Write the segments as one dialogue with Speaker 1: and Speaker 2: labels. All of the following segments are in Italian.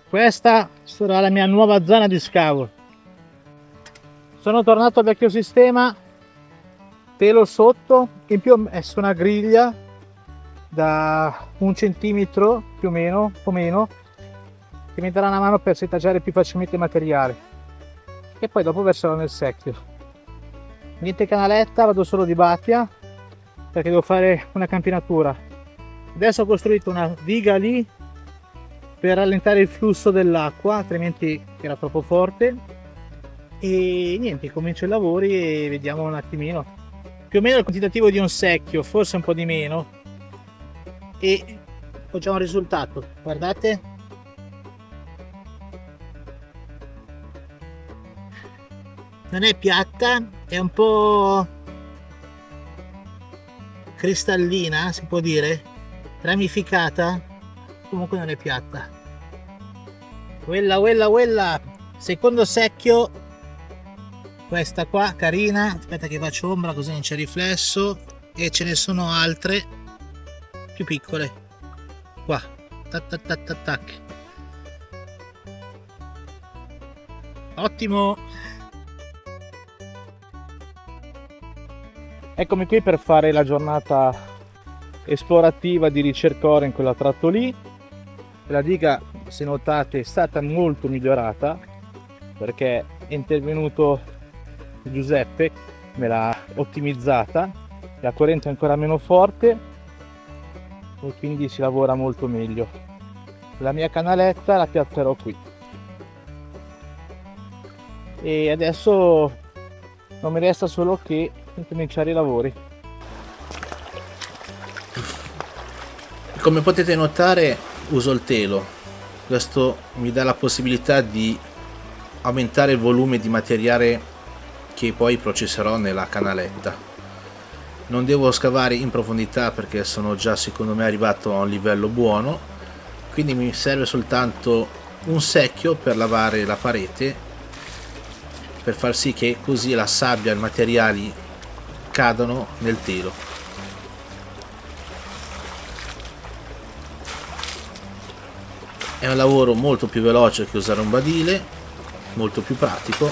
Speaker 1: Questa sarà la mia nuova zona di scavo. Sono tornato al vecchio sistema, telo sotto, in più ho messo una griglia da 1 centimetro più o meno, un po' meno, che mi darà una mano per setaggiare più facilmente il materiale. E poi dopo verserò nel secchio. Niente canaletta, vado solo di battia perché devo fare una campinatura. Adesso ho costruito una diga lì per rallentare il flusso dell'acqua, altrimenti era troppo forte. E niente, comincio i lavori e vediamo un attimino. Più o meno il quantitativo di un secchio, forse un po' di meno. E ho già un risultato, guardate. Non è piatta, è un po' cristallina, si può dire, ramificata, comunque non è piatta. Quella, secondo secchio, questa qua carina, aspetta che faccio ombra così non c'è riflesso, e ce ne sono altre più piccole qua, tac tac tac tac tac. Ottimo. Eccomi qui per fare la giornata esplorativa di ricercore in quella tratto lì. La diga, se notate, è stata molto migliorata perché è intervenuto Giuseppe, me l'ha ottimizzata, la corrente è ancora meno forte e quindi si lavora molto meglio. La mia canaletta la piazzerò qui e adesso non mi resta solo che cominciare i lavori.
Speaker 2: Come potete notare uso il telo, questo mi dà la possibilità di aumentare il volume di materiale che poi processerò nella canaletta. Non devo scavare in profondità perché sono già secondo me arrivato a un livello buono, quindi mi serve soltanto un secchio per lavare la parete, per far sì che così la sabbia e i materiali cadano nel telo. È un lavoro molto più veloce che usare un badile, molto più pratico.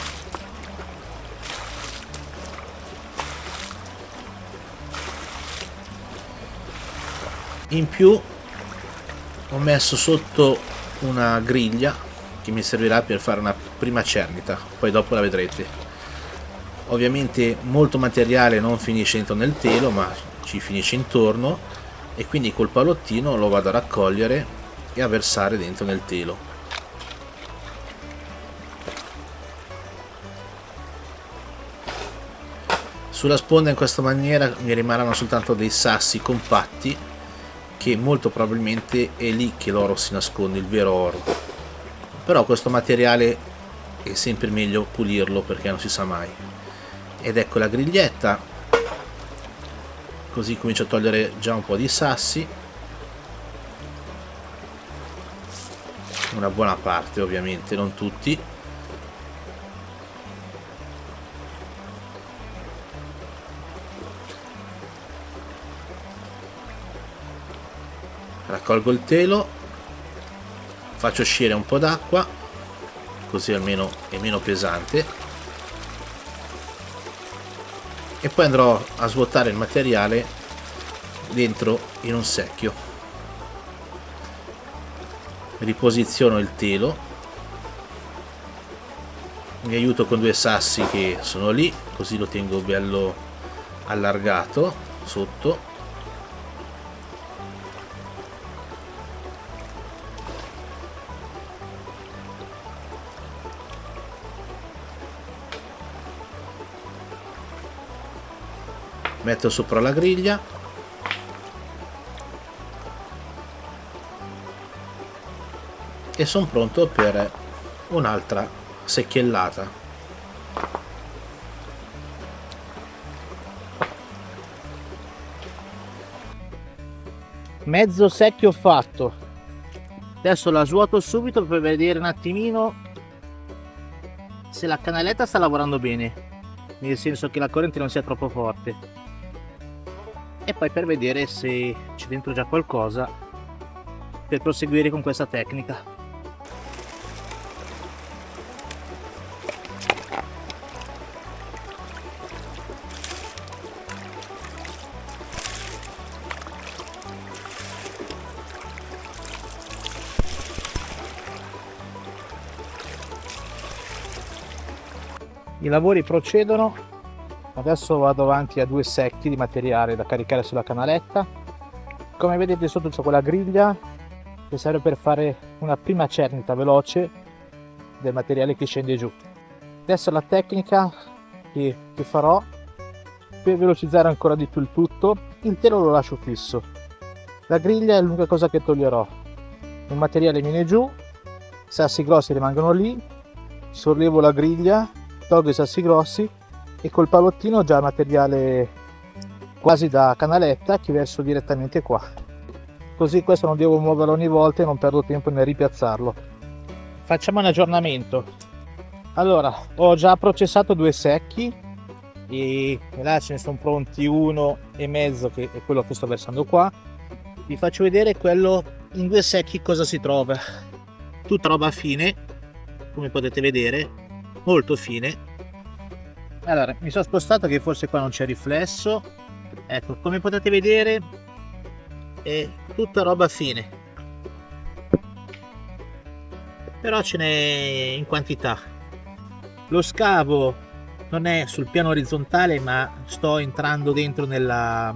Speaker 2: In più ho messo sotto una griglia che mi servirà per fare una prima cernita, poi dopo la vedrete. Ovviamente molto materiale non finisce dentro nel telo, ma ci finisce intorno, e quindi col palottino lo vado a raccogliere e a versare dentro nel telo. Sulla sponda in questa maniera mi rimarranno soltanto dei sassi compatti, che molto probabilmente è lì che l'oro si nasconde, il vero oro. Però questo materiale è sempre meglio pulirlo perché non si sa mai. Ed ecco la griglietta, così comincio a togliere già un po' di sassi, una buona parte ovviamente, non tutti. Raccolgo il telo, faccio uscire un po' d'acqua, così almeno è meno pesante, e poi andrò a svuotare il materiale dentro in un secchio. Riposiziono il telo, mi aiuto con due sassi che sono lì, così lo tengo bello allargato sotto. Metto sopra la griglia e sono pronto per un'altra secchiellata.
Speaker 1: Mezzo secchio fatto, adesso la svuoto subito per vedere un attimino se la canaletta sta lavorando bene, nel senso che la corrente non sia troppo forte, e poi per vedere se c'è dentro già qualcosa per proseguire con questa tecnica. I lavori procedono. Adesso vado avanti a 2 secchi di materiale da caricare sulla canaletta. Come vedete sotto c'è quella griglia che serve per fare una prima cernita veloce del materiale che scende giù. Adesso la tecnica che farò per velocizzare ancora di più il tutto: il telo lo lascio fisso, la griglia è l'unica cosa che toglierò, il materiale viene giù, i sassi grossi rimangono lì, sollevo la griglia, tolgo i sassi grossi e col palottino già il materiale quasi da canaletta che verso direttamente qua, così questo non devo muoverlo ogni volta e non perdo tempo nel ripiazzarlo. Facciamo un aggiornamento. Allora, ho già processato 2 secchi e là ce ne sono pronti 1,5 che è quello che sto versando qua. Vi faccio vedere quello in 2 secchi cosa si trova. Tutta roba fine, come potete vedere, molto fine. Allora, mi sono spostato che forse qua non c'è riflesso. Ecco, come potete vedere è tutta roba fine, però ce n'è in quantità. Lo scavo non è sul piano orizzontale, ma sto entrando dentro nella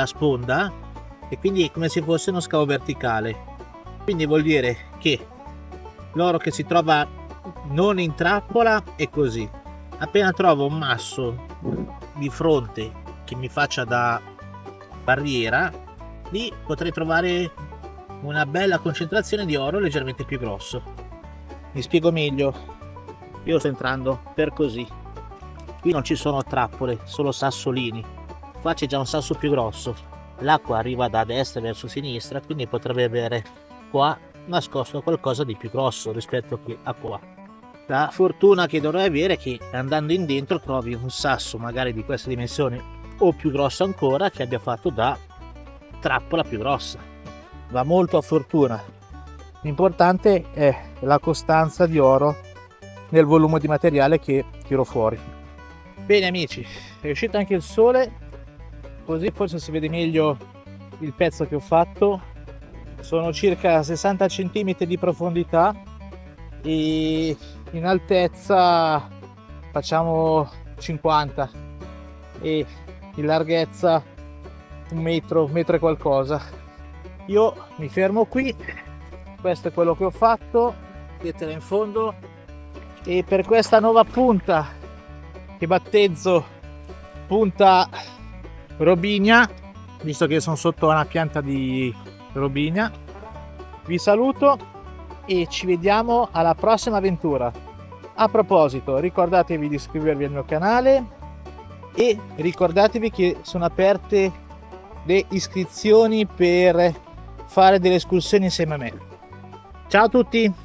Speaker 1: sponda e quindi è come se fosse uno scavo verticale. Quindi vuol dire che l'oro che si trova non in trappola è così. Appena trovo un masso di fronte che mi faccia da barriera, lì potrei trovare una bella concentrazione di oro leggermente più grosso. Mi spiego meglio. Io sto entrando per così. Qui non ci sono trappole, solo sassolini. Qua c'è già un sasso più grosso. L'acqua arriva da destra verso sinistra, quindi potrebbe avere qua nascosto qualcosa di più grosso rispetto a qua. La fortuna che dovrei avere è che andando in dentro trovi un sasso magari di queste dimensioni o più grosso ancora, che abbia fatto da trappola più grossa. Va molto a fortuna. L'importante è la costanza di oro nel volume di materiale che tiro fuori. Bene amici, è uscito anche il sole, così forse si vede meglio il pezzo che ho fatto. Sono circa 60 cm di profondità e in altezza facciamo 50 e in larghezza 1 metro, 1 metro e qualcosa. Io mi fermo qui, questo è quello che ho fatto, vedetela in fondo. E per questa nuova punta che battezzo punta Robinia, visto che sono sotto una pianta di Robinia, vi saluto e ci vediamo alla prossima avventura. A proposito, ricordatevi di iscrivervi al mio canale e ricordatevi che sono aperte le iscrizioni per fare delle escursioni insieme a me. Ciao a tutti!